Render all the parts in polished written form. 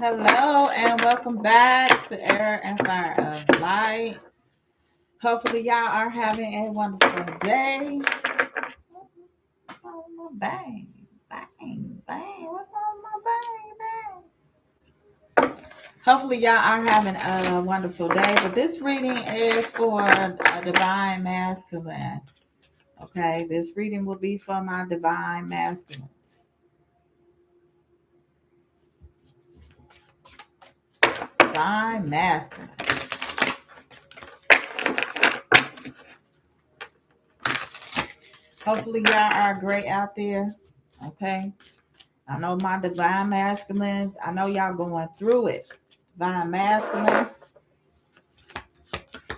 Hello and welcome back to Air and Fire of Light. Hopefully, y'all are having a wonderful day. What's wrong with my bang? Bang, bang. What's wrong with my bang, bang? Hopefully, y'all are having a wonderful day. But this reading is for a divine masculine. Okay, this reading will be for my divine masculines. Divine masculines. Hopefully, y'all are great out there. Okay. I know my divine masculines. I know y'all going through it. Divine masculines.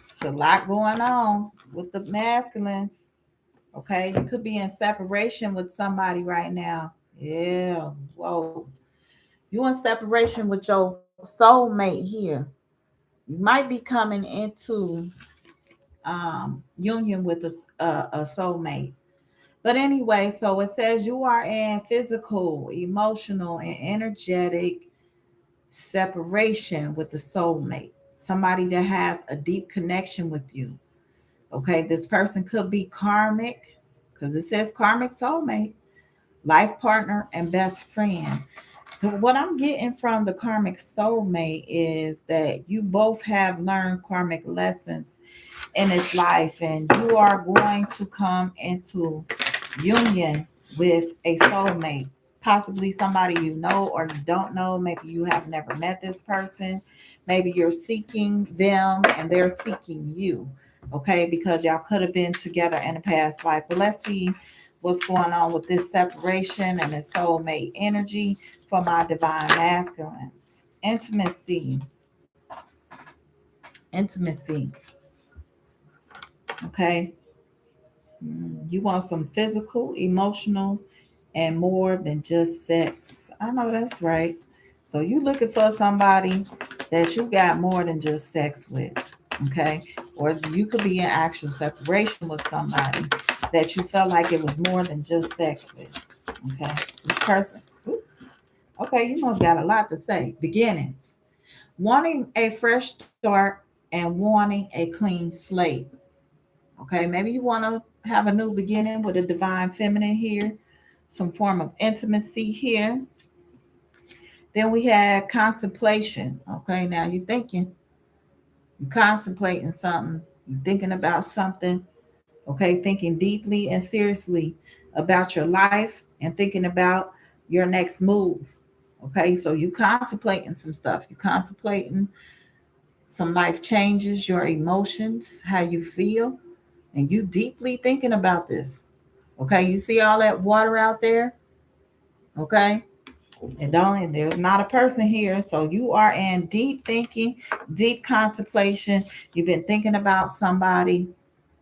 It's a lot going on with the masculines. Okay. You could be in separation with somebody right now. Yeah. Whoa. You in separation with your soulmate here. You might be coming into union with a soulmate. But anyway, so it says you are in physical, emotional, and energetic separation with the soulmate, somebody that has a deep connection with you. Okay, this person could be karmic, because it says karmic soulmate, life partner, and best friend. But what I'm getting from the karmic soulmate is that you both have learned karmic lessons in this life, and you are going to come into union with a soulmate, possibly somebody you know or you don't know. Maybe you have never met this person. Maybe you're seeking them and they're seeking you. Okay, because y'all could have been together in a past life. But let's see what's going on with this separation and this soulmate energy for my divine masculines. Intimacy. Okay. You want some physical, emotional, and more than just sex. I know that's right. So you looking for somebody that you got more than just sex with, okay? Or you could be in actual separation with somebody that you felt like it was more than just sex with, okay? This person, ooh, okay, you must got a lot to say. Beginnings, wanting a fresh start and wanting a clean slate. Okay, maybe you want to have a new beginning with a divine feminine here, some form of intimacy here. Then we had contemplation. Okay, now you're contemplating something, you're thinking about something. Okay, thinking deeply and seriously about your life and thinking about your next move. Okay, so you contemplating some stuff, you contemplating some life changes, your emotions, how you feel, and you deeply thinking about this. Okay, you see all that water out there? Okay. And there's not a person here. So you are in deep thinking, deep contemplation. You've been thinking about somebody,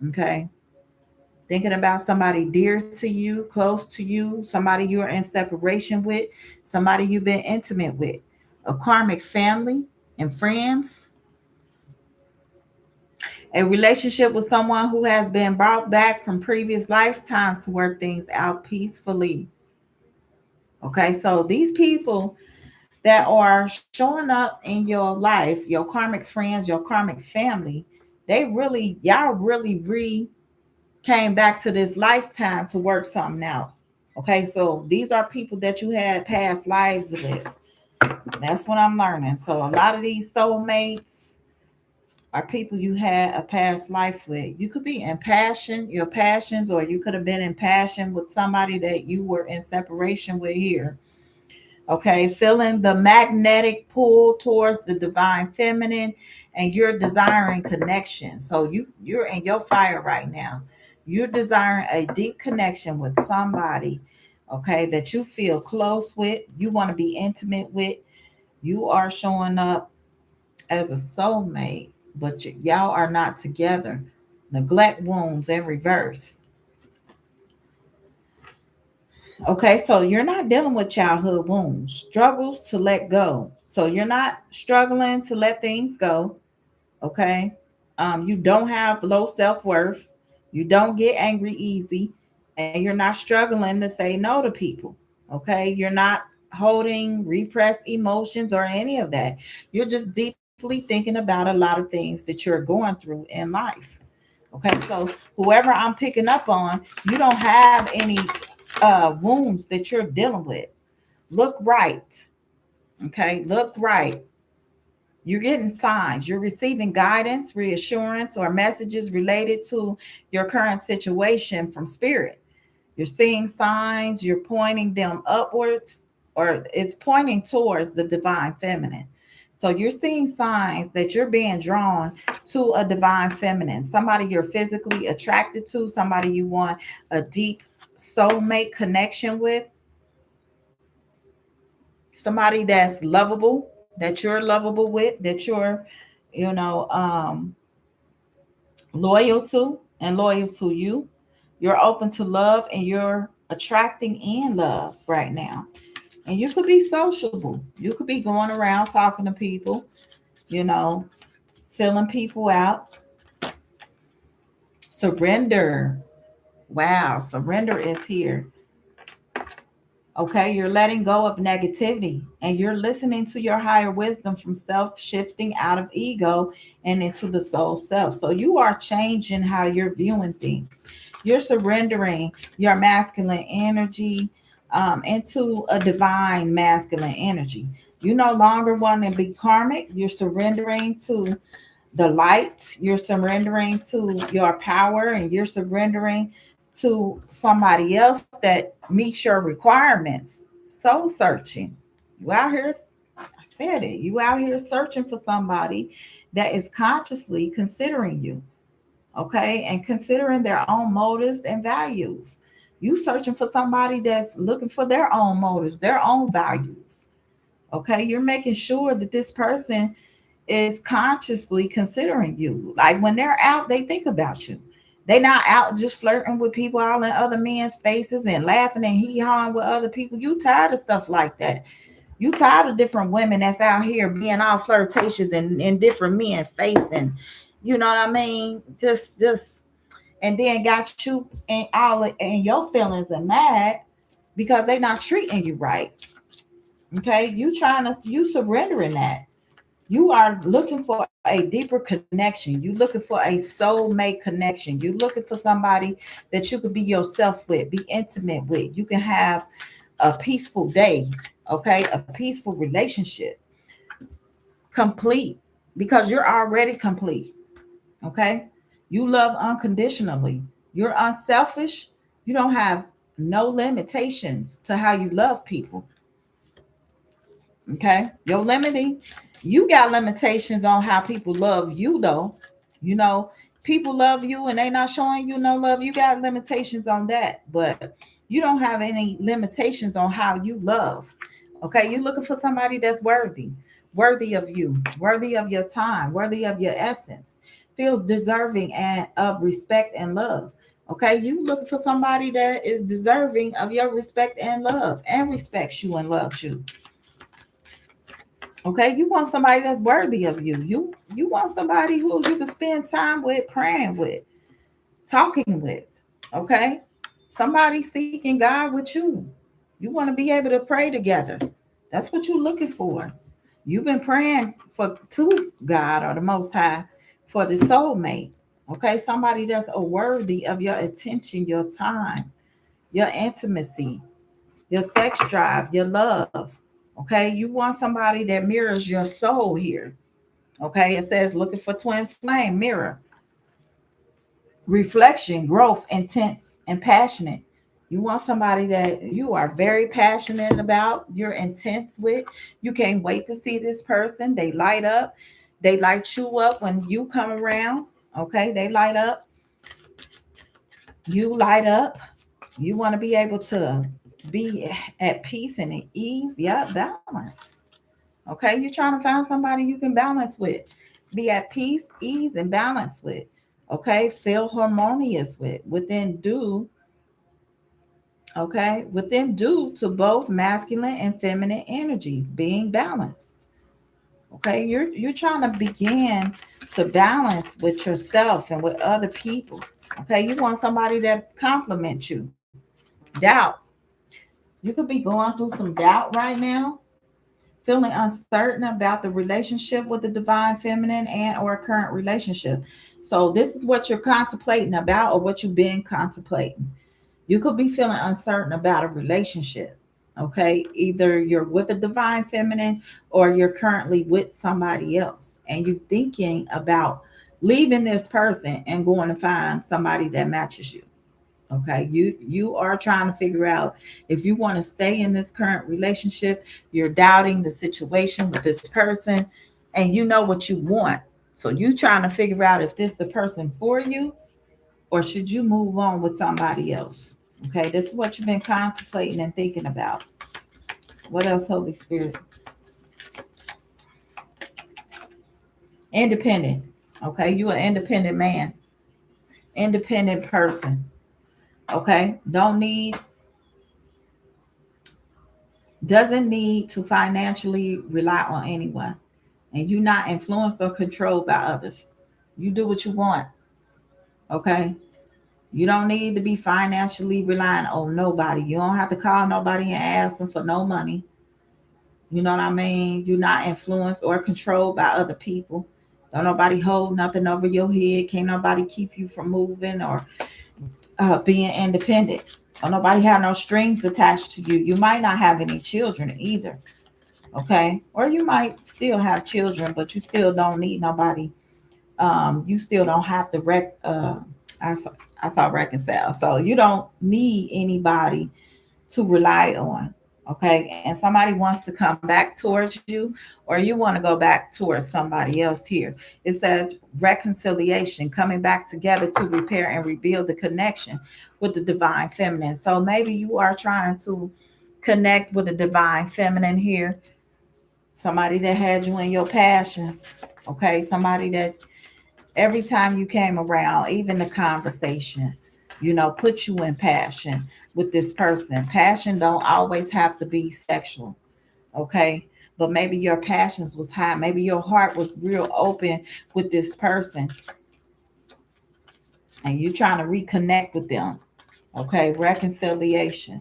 okay? Thinking about somebody dear to you, close to you, somebody you're in separation with, somebody you've been intimate with, a karmic family and friends, a relationship with someone who has been brought back from previous lifetimes to work things out peacefully. Okay, so these people that are showing up in your life, your karmic friends, your karmic family, y'all really came back to this lifetime to work something out. Okay, so these are people that you had past lives with. That's what I'm learning. So a lot of these soulmates are people you had a past life with. You could be in passion, your passions, or you could have been in passion with somebody that you were in separation with here. Okay, feeling the magnetic pull towards the divine feminine, and you're desiring connection. So you're in your fire right now. You're desiring a deep connection with somebody, okay, that you feel close with, you want to be intimate with. You are showing up as a soulmate, but y'all are not together. Neglect wounds in reverse. Okay, so you're not dealing with childhood wounds, struggles to let go. So you're not struggling to let things go. Okay, you don't have low self worth. You don't get angry easy, and you're not struggling to say no to people. Okay, you're not. holding repressed emotions or any of that. You're just deeply thinking about a lot of things that you're going through in life. Okay, so whoever I'm picking up on, you don't have any wounds that you're dealing with. Look right. Okay, look right. You're getting signs. You're receiving guidance, reassurance, or messages related to your current situation from spirit. You're seeing signs, you're pointing them upwards, or it's pointing towards the divine feminine. So you're seeing signs that you're being drawn to a divine feminine, somebody you're physically attracted to, somebody you want a deep soulmate connection with, somebody that's lovable, that you're lovable with, that you're, you know, loyal to and loyal to you. You're open to love and you're attracting in love right now. And you could be sociable. You could be going around talking to people, you know, filling people out. Surrender. Wow, surrender is here. Okay, you're letting go of negativity and you're listening to your higher wisdom from self shifting out of ego and into the soul self. So you are changing how you're viewing things. You're surrendering your masculine energy into a divine masculine energy. You no longer want to be karmic. You're surrendering to the light. You're surrendering to your power and you're surrendering to somebody else that meets your requirements. Soul searching. You out here, I said it, you out here searching for somebody that is consciously considering you, okay, and considering their own motives and values. You searching for somebody that's looking for their own motives, their own values. Okay, you're making sure that this person is consciously considering you. Like when they're out, they think about you. They not out just flirting with people all in other men's faces and laughing and hee hawing with other people. You tired of stuff like that. You tired of different women that's out here being all flirtatious and in different men's face and you know what I mean? Just and then got you and all and your feelings are mad because they not treating you right. Okay, you surrendering that. You are looking for a deeper connection. You're looking for a soulmate connection. You're looking for somebody that you could be yourself with, be intimate with. You can have a peaceful day, okay? A peaceful relationship, complete, because you're already complete, okay? You love unconditionally. You're unselfish. You don't have no limitations to how you love people. Okay. Your limiting, you got limitations on how people love you, though. You know, people love you and they not showing you no love. You got limitations on that, but you don't have any limitations on how you love. Okay. You're looking for somebody that's worthy, worthy of you, worthy of your time, worthy of your essence, feels deserving and of respect and love. Okay. You looking for somebody that is deserving of your respect and love and respects you and loves you. Okay, you want somebody that's worthy of you. You want somebody who you can spend time with, praying with, talking with. Okay, somebody seeking God with you. You want to be able to pray together. That's what you're looking for. You've been praying for to God or the Most High for the soulmate. Okay, somebody that's a worthy of your attention, your time, your intimacy, your sex drive, your love. Okay, you want somebody that mirrors your soul here. Okay, it says looking for twin flame, mirror, reflection, growth, intense, and passionate. You want somebody that you are very passionate about, you're intense with. You can't wait to see this person. They light up, they light you up when you come around. Okay, they light up, you light up. You want to be able to be at peace and at ease. Yeah, balance. Okay, you're trying to find somebody you can balance with, be at peace, ease, and balance with. Okay, feel harmonious with, within due, okay, within due to both masculine and feminine energies being balanced. Okay, you're trying to begin to balance with yourself and with other people. Okay, you want somebody that compliments you. Doubt. You could be going through some doubt right now, feeling uncertain about the relationship with the divine feminine and or current relationship. So this is what you're contemplating about or what you've been contemplating. You could be feeling uncertain about a relationship. Okay, either you're with a divine feminine or you're currently with somebody else and you're thinking about leaving this person and going to find somebody that matches you. Okay, you are trying to figure out if you want to stay in this current relationship. You're doubting the situation with this person and you know what you want, so you trying to figure out if this the person for you or should you move on with somebody else. Okay, this is what you've been contemplating and thinking about. What else, Holy Spirit? Independent. Okay, you an independent man, independent person. Okay, doesn't need to financially rely on anyone, and you're not influenced or controlled by others. You do what you want. Okay, you don't need to be financially relying on nobody. You don't have to call nobody and ask them for no money. You know what I mean? You're not influenced or controlled by other people. Don't nobody hold nothing over your head. Can't nobody keep you from moving or being independent. Don't nobody have no strings attached to you. You might not have any children either. Okay, or you might still have children, but you still don't need nobody. You still don't have to I saw, I saw reconcile, so you don't need anybody to rely on. Okay, and somebody wants to come back towards you, or you want to go back towards somebody else here. It says reconciliation, coming back together to repair and rebuild the connection with the divine feminine. So maybe you are trying to connect with the divine feminine here, somebody that had you in your passions. Okay, somebody that every time you came around, even the conversation, put you in passion with this person. Passion don't always have to be sexual, okay? But maybe your passions was high. Maybe your heart was real open with this person and you trying to reconnect with them. Okay, reconciliation.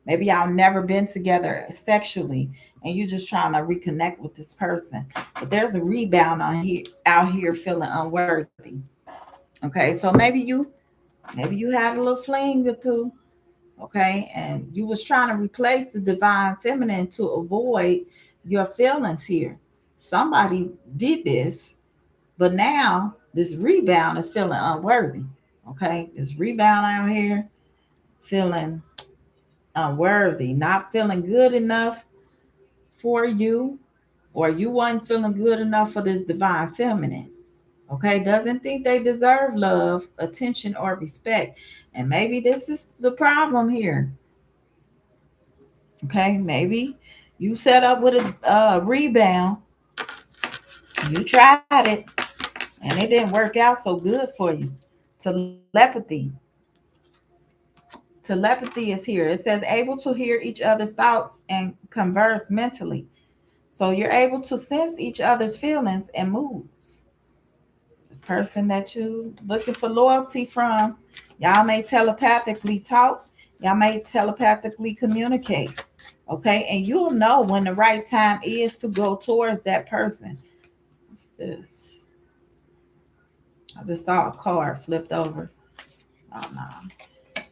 Maybe y'all never been together sexually and you just trying to reconnect with this person. But there's a rebound on here out here feeling unworthy. Okay, so maybe you had a little fling or two, okay, and you was trying to replace the divine feminine to avoid your feelings here. Somebody did this, but now this rebound is feeling unworthy. Okay, this rebound out here feeling unworthy, not feeling good enough for you, or you wasn't feeling good enough for this divine feminine. Okay, doesn't think they deserve love, attention, or respect. And maybe this is the problem here. Okay, maybe you set up with a rebound, you tried it, and it didn't work out so good for you. Telepathy. Telepathy is here. It says able to hear each other's thoughts and converse mentally. So you're able to sense each other's feelings and moods. This person that you looking for loyalty from, y'all may telepathically talk, y'all may telepathically communicate. Okay, and you'll know when the right time is to go towards that person. What's this? I just saw a card flipped over. Oh no.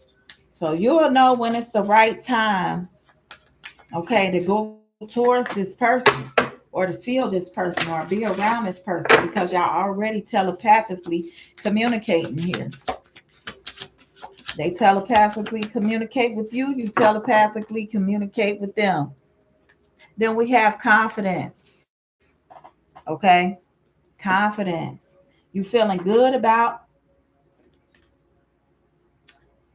So you'll know when it's the right time, okay, to go towards this person or to feel this person or be around this person because y'all already telepathically communicating here. They telepathically communicate with you, you telepathically communicate with them. Then we have confidence. Okay? Confidence. You feeling good about,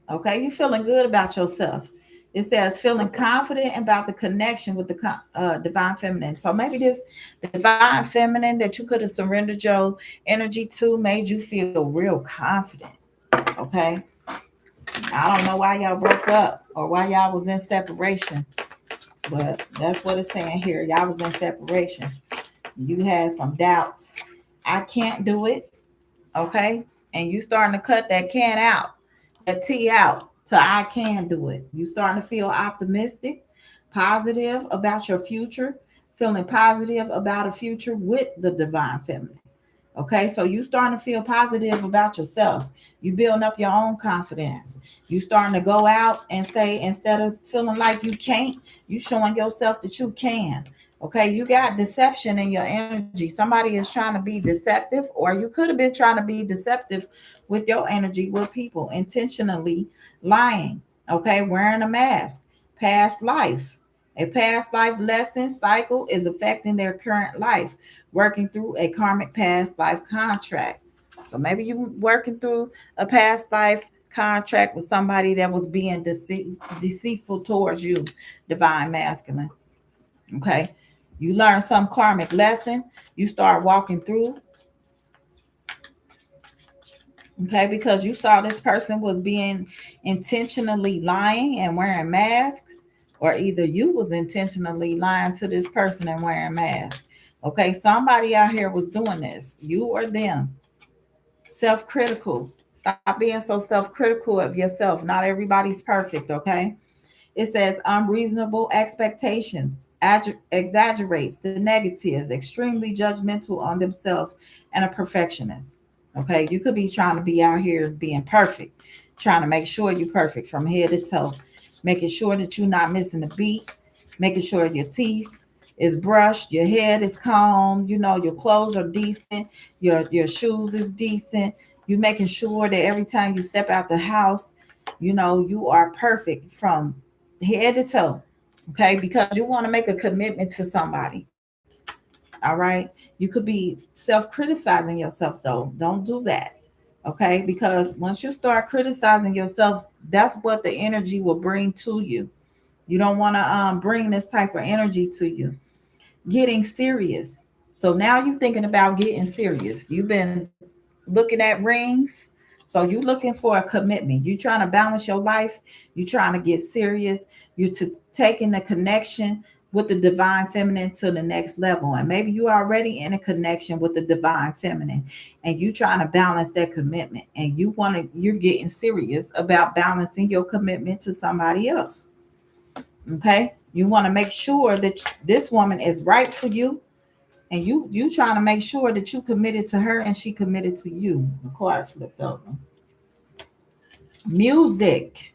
okay? You feeling good about yourself. It says feeling confident about the connection with the divine feminine. So maybe this divine feminine that you could have surrendered your energy to made you feel real confident. Okay? I don't know why y'all broke up or why y'all was in separation, but that's what it's saying here. Y'all was in separation. You had some doubts. I can't do it. Okay? And you starting to cut that can out, that tea out. to I can do it. You starting to feel optimistic, positive about your future, feeling positive about a future with the divine feminine. Okay, so you starting to feel positive about yourself. You building up your own confidence. You starting to go out and say, instead of feeling like you can't, you showing yourself that you can. Okay, you got deception in your energy. Somebody is trying to be deceptive, or you could have been trying to be deceptive with your energy with people, intentionally lying. Okay, wearing a mask, past life. A past life lesson cycle is affecting their current life, working through a karmic past life contract. So maybe you working through a past life contract with somebody that was being deceitful towards you, divine masculine. Okay. You learn some karmic lesson, you start walking through, okay, because you saw this person was being intentionally lying and wearing masks, or either you was intentionally lying to this person and wearing masks. Okay, somebody out here was doing this, you or them. Self-critical. Stop being so self-critical of yourself. Not everybody's perfect, okay? It says unreasonable expectations, exaggerates the negatives, extremely judgmental on themselves, and a perfectionist. Okay, you could be trying to be out here being perfect, trying to make sure you're perfect from head to toe, making sure that you're not missing a beat, making sure your teeth is brushed, your head is combed, your clothes are decent, your shoes is decent. You making sure that every time you step out the house, you are perfect from head to toe. Okay, because you want to make a commitment to somebody. All right, you could be self-criticizing yourself though. Don't do that. Okay, because once you start criticizing yourself, that's what the energy will bring to you. You don't want to bring this type of energy to you. Getting serious. So now you're thinking about getting serious. You've been looking at rings. So you're looking for a commitment. You're trying to balance your life. You're trying to get serious. You're taking the connection with the divine feminine to the next level. And maybe you're already in a connection with the divine feminine and you're trying to balance that commitment. And you're getting serious about balancing your commitment to somebody else. Okay? You want to make sure that this woman is right for you, and you trying to make sure that you committed to her and she committed to you. The card flipped over. Music.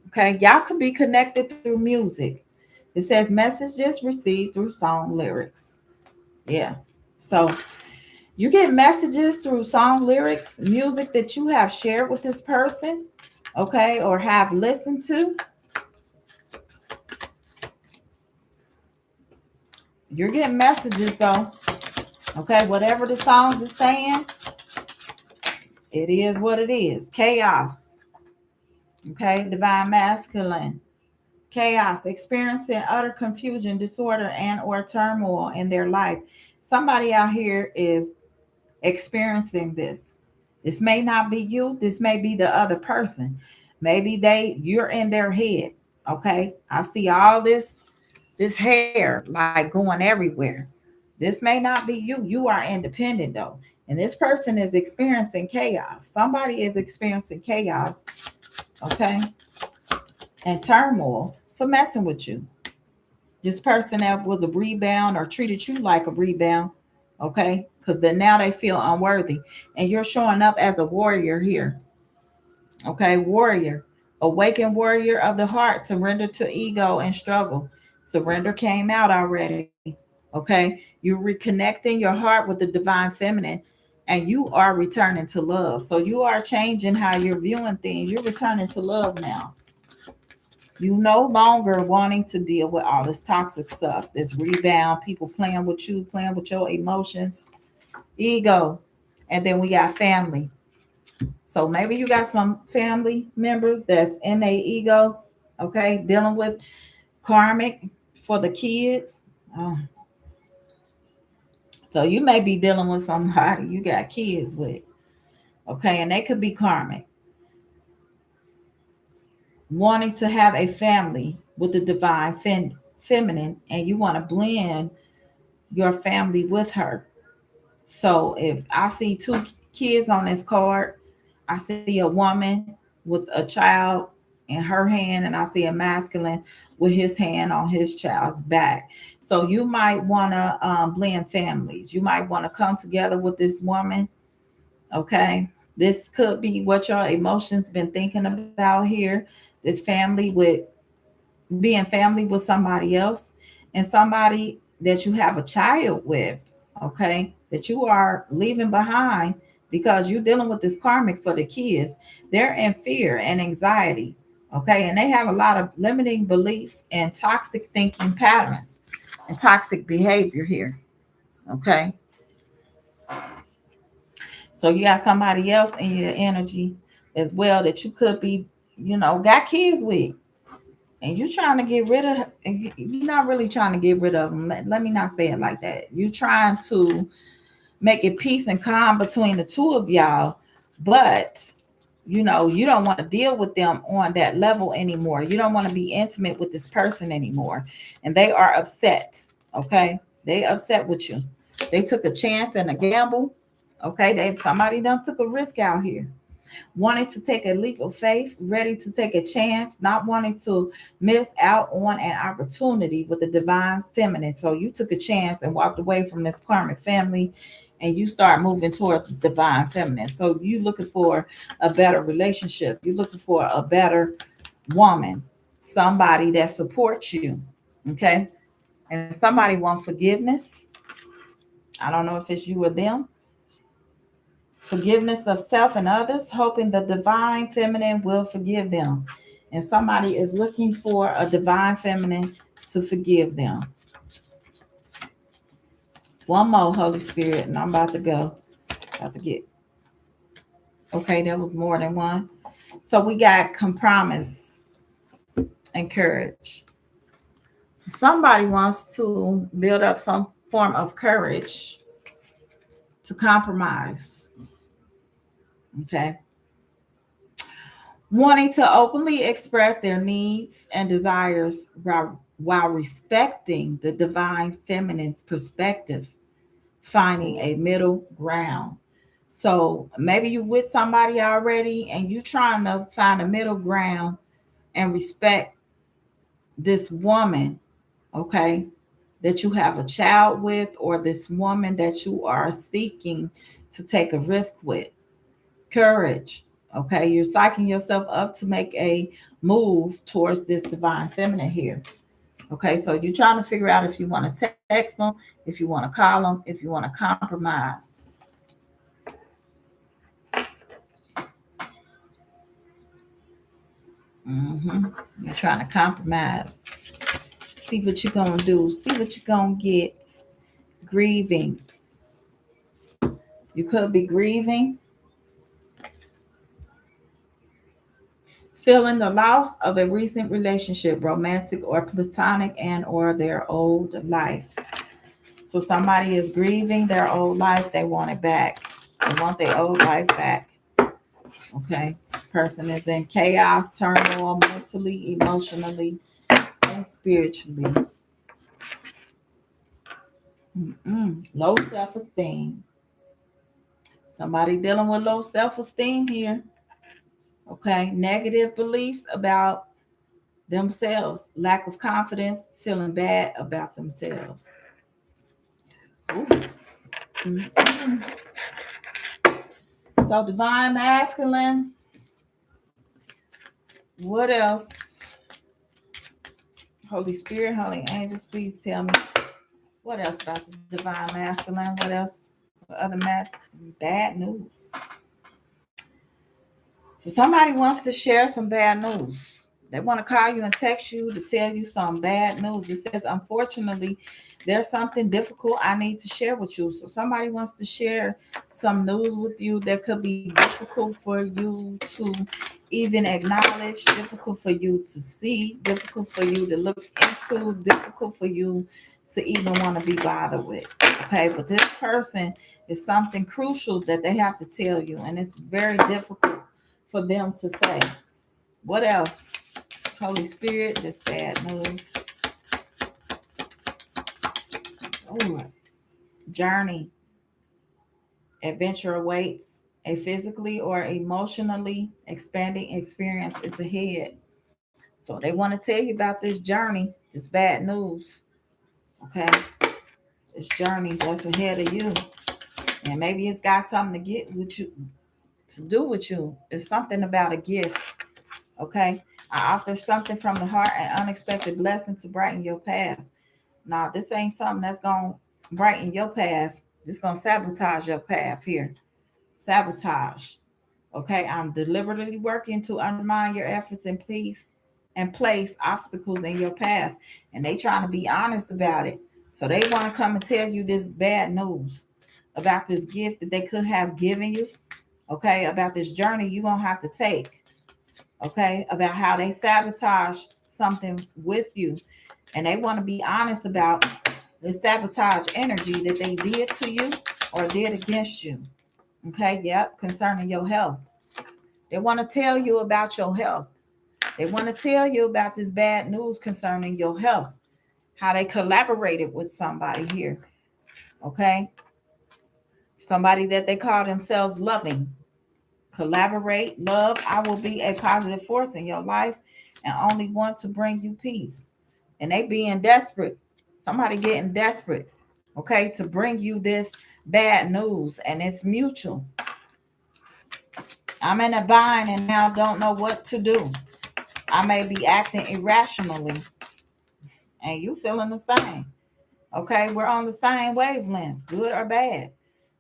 Okay, y'all could be connected through music. It says messages received through song lyrics. Yeah. So you get messages through song lyrics, music that you have shared with this person, okay, or have listened to. You're getting messages though. Okay, whatever the songs is saying, it is what it is. Chaos. Okay, divine masculine. Chaos, experiencing utter confusion, disorder, and or turmoil in their life. Somebody out here is experiencing this. This may not be you, this may be the other person. Maybe you're in their head. Okay, I see all this hair like going everywhere. This may not be you. You are independent though. And this person is experiencing chaos. Somebody is experiencing chaos, okay, and turmoil for messing with you. This person that was a rebound or treated you like a rebound, okay, because then now they feel unworthy. And you're showing up as a warrior here, okay, warrior, awakened warrior of the heart, surrender to ego and struggle. Surrender came out already. Okay, you're reconnecting your heart with the divine feminine, and you are returning to love. So you are changing how you're viewing things. You're returning to love now. You no longer wanting to deal with all this toxic stuff, this rebound, people playing with you, playing with your emotions, ego. And then we got family. So maybe you got some family members that's in a ego, okay, dealing with karmic for the kids. Uh, so you may be dealing with somebody you got kids with, okay, and they could be karmic, wanting to have a family with the divine feminine, and you want to blend your family with her. So if I see two kids on this card, I see a woman with a child in her hand, and I see a masculine with his hand on his child's back. So you might want to blend families. You might want to come together with this woman. Okay, this could be what your emotions been thinking about here. This family with being family with somebody else, and somebody that you have a child with, okay, that you are leaving behind because you're dealing with this karmic for the kids. They're in fear and anxiety, okay, and they have a lot of limiting beliefs and toxic thinking patterns and toxic behavior here, okay. So you got somebody else in your energy as well that you could be, got kids with, and you're trying to get rid of. You're not really trying to get rid of them. Let me not say it like that. You're trying to make it peace and calm between the two of y'all, but you don't want to deal with them on that level anymore. You don't want to be intimate with this person anymore, and they are upset. Okay, they upset with you. They took a chance and a gamble. Okay, somebody done took a risk out here, wanting to take a leap of faith, ready to take a chance, not wanting to miss out on an opportunity with the divine feminine. So you took a chance and walked away from this karmic family, and you start moving towards the divine feminine. So you looking for a better relationship. You're looking for a better woman, somebody that supports you. Okay. And somebody wants forgiveness. I don't know if it's you or them. Forgiveness of self and others, hoping the divine feminine will forgive them. And somebody is looking for a divine feminine to forgive them. One more, Holy Spirit, and I'm about to go. About to get. Okay, there was more than one. So we got compromise and courage. So somebody wants to build up some form of courage to compromise. Okay. Wanting to openly express their needs and desires while respecting the divine feminine's perspective, finding a middle ground. So maybe you with somebody already and you trying to find a middle ground and respect this woman, okay, that you have a child with, or this woman that you are seeking to take a risk with. Courage. Okay, you're psyching yourself up to make a move towards this divine feminine here. Okay, so you're trying to figure out if you want to text them, if you want to call them, if you want to compromise. Mm-hmm. You're trying to compromise. See what you're going to do. See what you're going to get. Grieving. You could be grieving, feeling the loss of a recent relationship, romantic or platonic, and or their old life. So somebody is grieving their old life. They want it back. They want their old life back. Okay. This person is in chaos, turmoil, mentally, emotionally, and spiritually. Low self-esteem. Somebody dealing with low self-esteem here. Okay. Negative beliefs about themselves, lack of confidence, feeling bad about themselves. Ooh. Mm-mm. So divine masculine. What else? Holy Spirit, Holy Angels, please tell me what else about the divine masculine? What else? What other bad news? So somebody wants to share some bad news. They want to call you and text you to tell you some bad news. It says, unfortunately, there's something difficult I need to share with you. So somebody wants to share some news with you that could be difficult for you to even acknowledge, difficult for you to see, difficult for you to look into, difficult for you to even want to be bothered with. Okay, but this person is something crucial that they have to tell you, and it's very difficult for them to say. What else? Holy Spirit, that's bad news. Oh, journey, adventure awaits. A physically or emotionally expanding experience is ahead. So they want to tell you about this journey, this bad news. Okay, this journey that's ahead of you, and maybe it's got something to get with you, to do with you. It's something about a gift. Okay, I offer something from the heart, an unexpected blessing to brighten your path. Now, this ain't something that's gonna brighten your path. This gonna sabotage your path here. Sabotage. Okay, I'm deliberately working to undermine your efforts and place obstacles in your path. And they trying to be honest about it. So they want to come and tell you this bad news about this gift that they could have given you. Okay, about this journey you're gonna have to take. Okay, about how they sabotage something with you. And they want to be honest about the sabotage energy that they did to you or did against you. Okay, yep, concerning your health. They want to tell you about your health. They want to tell you about this bad news concerning your health, how they collaborated with somebody here. Okay, somebody that they call themselves loving. Collaborate, love. I will be a positive force in your life and only want to bring you peace. And they being desperate. Somebody getting desperate, okay, to bring you this bad news, and it's mutual. I'm in a bind and now don't know what to do. I may be acting irrationally, and you feeling the same. Okay, we're on the same wavelength, good or bad.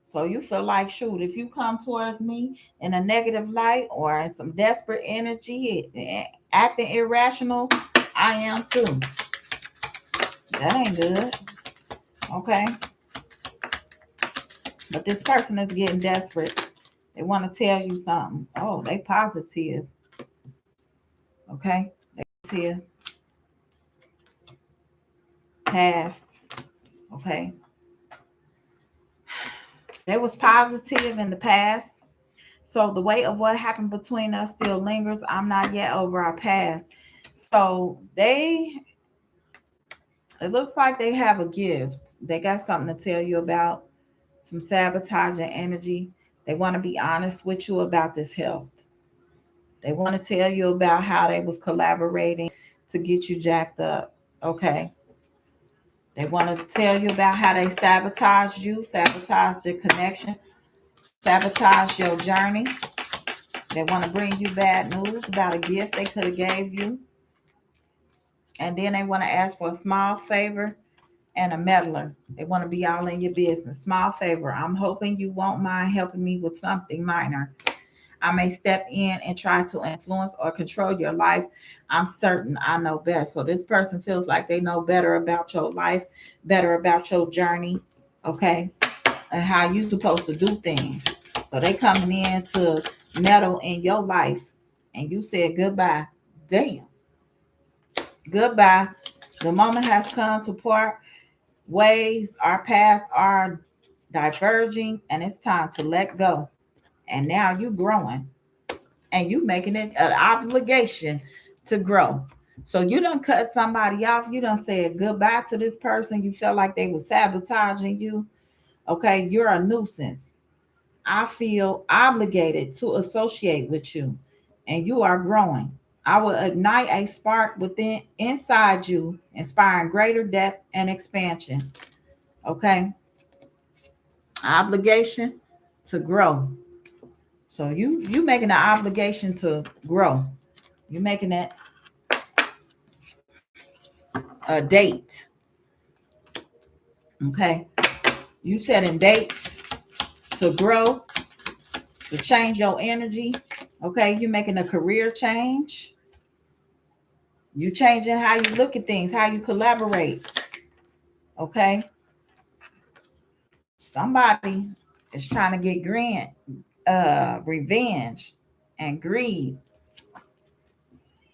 So you feel like, shoot, if you come towards me in a negative light or in some desperate energy, acting irrational, I am too. That ain't good. Okay. But this person is getting desperate. They want to tell you something. Oh, they positive. Okay. They positive. Past. Okay. They was positive in the past. So the weight of what happened between us still lingers. I'm not yet over our past. So it looks like they have a gift. They got something to tell you about, some sabotaging energy. They want to be honest with you about this health. They want to tell you about how they was collaborating to get you jacked up. Okay. They want to tell you about how they sabotaged you, sabotaged your connection, sabotage your journey. They want to bring you bad news about a gift they could have gave you. And then they want to ask for a small favor and a meddler. They want to be all in your business. Small favor. I'm hoping you won't mind helping me with something minor. I may step in and try to influence or control your life. I'm certain I know best. So this person feels like they know better about your life, better about your journey, okay, and how you supposed to do things. So they coming in to meddle in your life, and you said goodbye. Damn, goodbye. The moment has come to part ways. Our paths are diverging, and it's time to let go. And now you growing, and you making it an obligation to grow. So you done cut somebody off. You done said goodbye to this person. You felt like they were sabotaging you. Okay, you're a nuisance. I feel obligated to associate with you, and you are growing. I will ignite a spark within inside you, inspiring greater depth and expansion. Okay, obligation to grow. So you making an obligation to grow. You're making that a date. Okay, you setting dates to grow, to change your energy. Okay, you're making a career change. You changing how you look at things, how you collaborate. Okay, somebody is trying to get revenge and greed.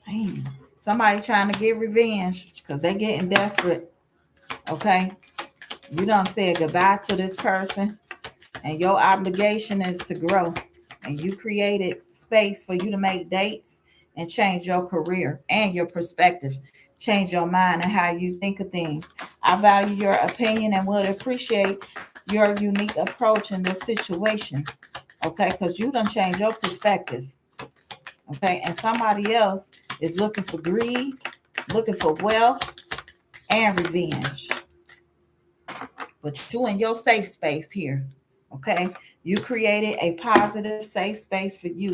Man, somebody trying to get revenge because they getting desperate. Okay, you don't say goodbye to this person, and your obligation is to grow. And you created space for you to make dates and change your career and your perspective, change your mind and how you think of things. I value your opinion and would appreciate your unique approach in this situation. Okay, because you done changed your perspective. Okay, and somebody else is looking for greed, looking for wealth and revenge. But you in your safe space here. Okay, you created a positive safe space for you.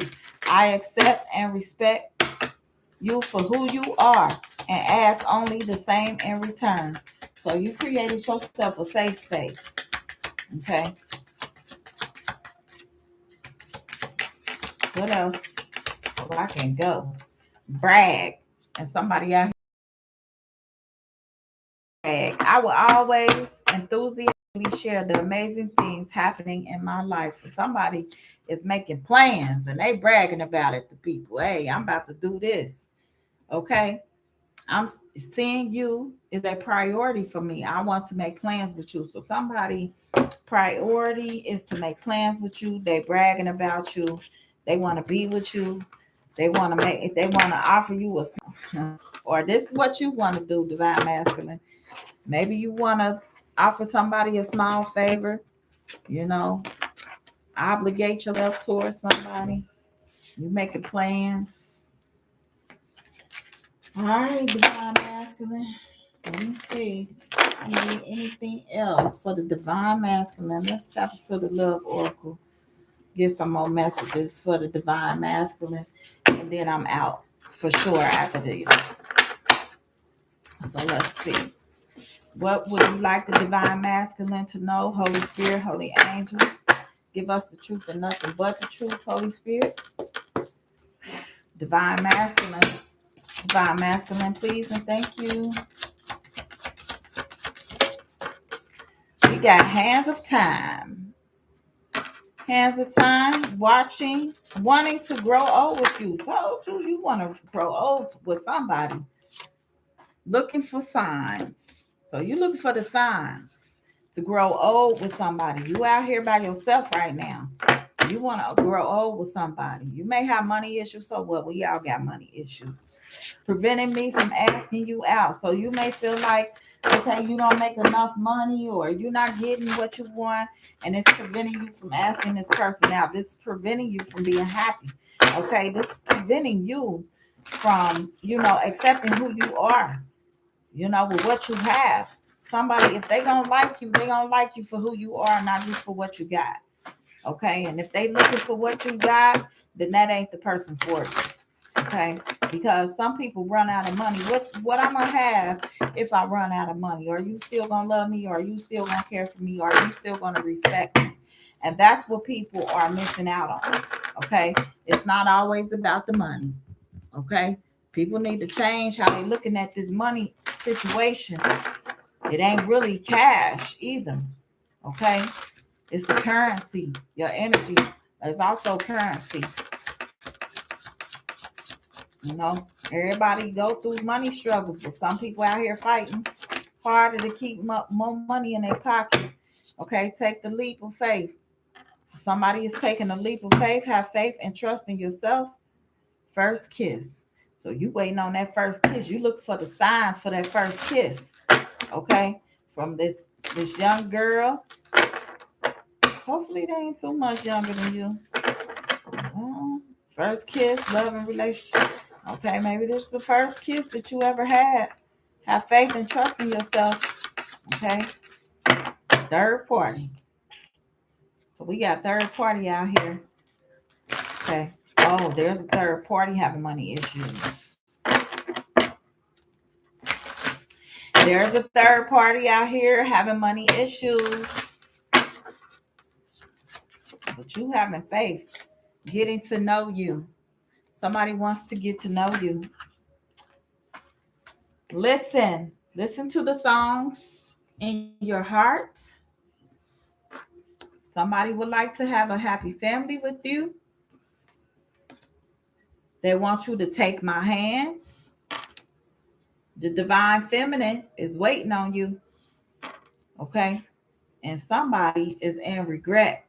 I accept and respect you for who you are and ask only the same in return. So you created yourself a safe space. Okay, what else? Oh, I can go. Brag. And somebody out here brag. I will always enthusiastically share the amazing things happening in my life. So somebody is making plans and they bragging about it to people. Hey, I'm about to do this. Okay. I'm seeing you is a priority for me. I want to make plans with you. So somebody priority is to make plans with you. They bragging about you. They want to be with you. They want to offer you a or this is what you want to do, divine masculine. Maybe you want to offer somebody a small favor, you know, obligate yourself towards somebody. You making plans. All right, divine masculine. Let me see. I need anything else for the divine masculine. Let's tap into the love oracle. Get some more messages for the divine masculine. And then I'm out for sure after this. So let's see. What would you like the divine masculine to know? Holy Spirit, holy angels, give us the truth and nothing but the truth, Holy Spirit. Divine masculine. Divine masculine, please and thank you. We got hands of time. Hands of time, watching, wanting to grow old with you. Told you you want to grow old with somebody. Looking for signs. So you're looking for the signs to grow old with somebody. You out here by yourself right now. You want to grow old with somebody. You may have money issues. So what? We all got money issues. Preventing me from asking you out. So you may feel like, okay, you don't make enough money or you're not getting what you want. And it's preventing you from asking this person out. This is preventing you from being happy. Okay. This is preventing you from, accepting who you are, with what you have. Somebody, if they gonna like you, they gonna like you for who you are, not just for what you got. Okay. And if they looking for what you got, then that ain't the person for you. Okay. Because some people run out of money. What I'm gonna have if I run out of money? Are you still gonna love me? Are you still gonna care for me? Are you still gonna respect me? And that's what people are missing out on. Okay. It's not always about the money. Okay. People need to change how they looking at this money situation. It ain't really cash either. Okay. It's a currency. Your energy is also currency. Everybody go through money struggles, but some people out here fighting harder to keep more money in their pocket. Okay, take the leap of faith. If somebody is taking a leap of faith, have faith and trust in yourself. First kiss. So you waiting on that first kiss. You look for the signs for that first kiss. Okay, from this young girl. Hopefully they ain't too much younger than you. First kiss, love and relationship. Okay, maybe this is the first kiss that you ever had. Have faith and trust in yourself. Okay. Third party. So we got third party out here. Okay. Oh, there's a third party having money issues. There's a third party out here having money issues. But you having faith. Getting to know you. Somebody wants to get to know you. Listen to the songs in your heart. Somebody would like to have a happy family with you. They want you to take my hand. The divine feminine is waiting on you. Okay. And somebody is in regret.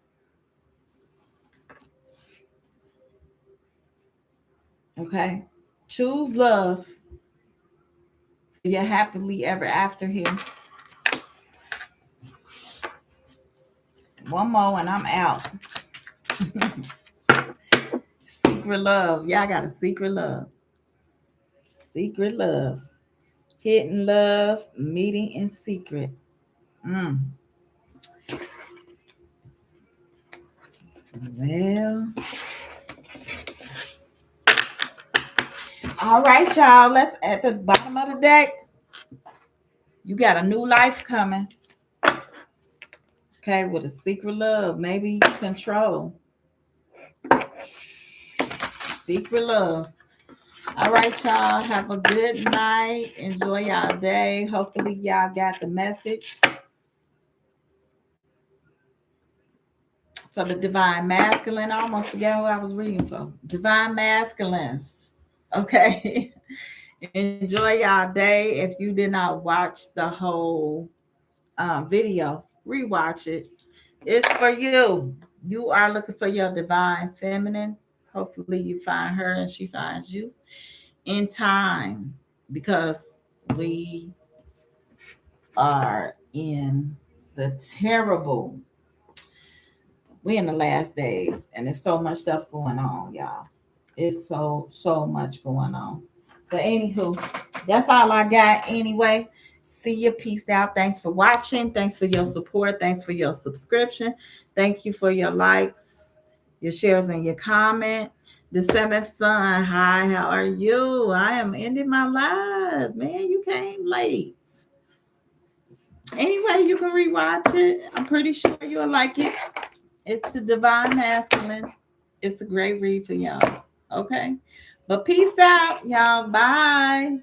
Okay. Choose love for your happily ever after here. One more and I'm out. Secret love. Y'all got a secret love. Secret love. Hidden love. Meeting in secret. Mm. Well, all right, y'all. Let's at the bottom of the deck. You got a new life coming. Okay, with a secret love. Maybe control. Secret love. All right, y'all. Have a good night. Enjoy y'all day. Hopefully, y'all got the message for the divine masculine. I almost forgot who I was reading for. Divine masculines. Okay. Enjoy y'all day. If you did not watch the whole video, rewatch it. It's for you. You are looking for your divine feminine. Hopefully, you find her and she finds you in time, because we are in the terrible, we in the last days, and there's so much stuff going on, y'all. It's so much going on. But anywho, that's all I got anyway. See you. Peace out. Thanks for watching. Thanks for your support. Thanks for your subscription. Thank you for your likes, your shares, and your comment. The seventh son. Hi, how are you? I am ending my live. Man, you came late. Anyway, you can rewatch it. I'm pretty sure you'll like it. It's the divine masculine. It's a great read for y'all. Okay. But peace out, y'all. Bye.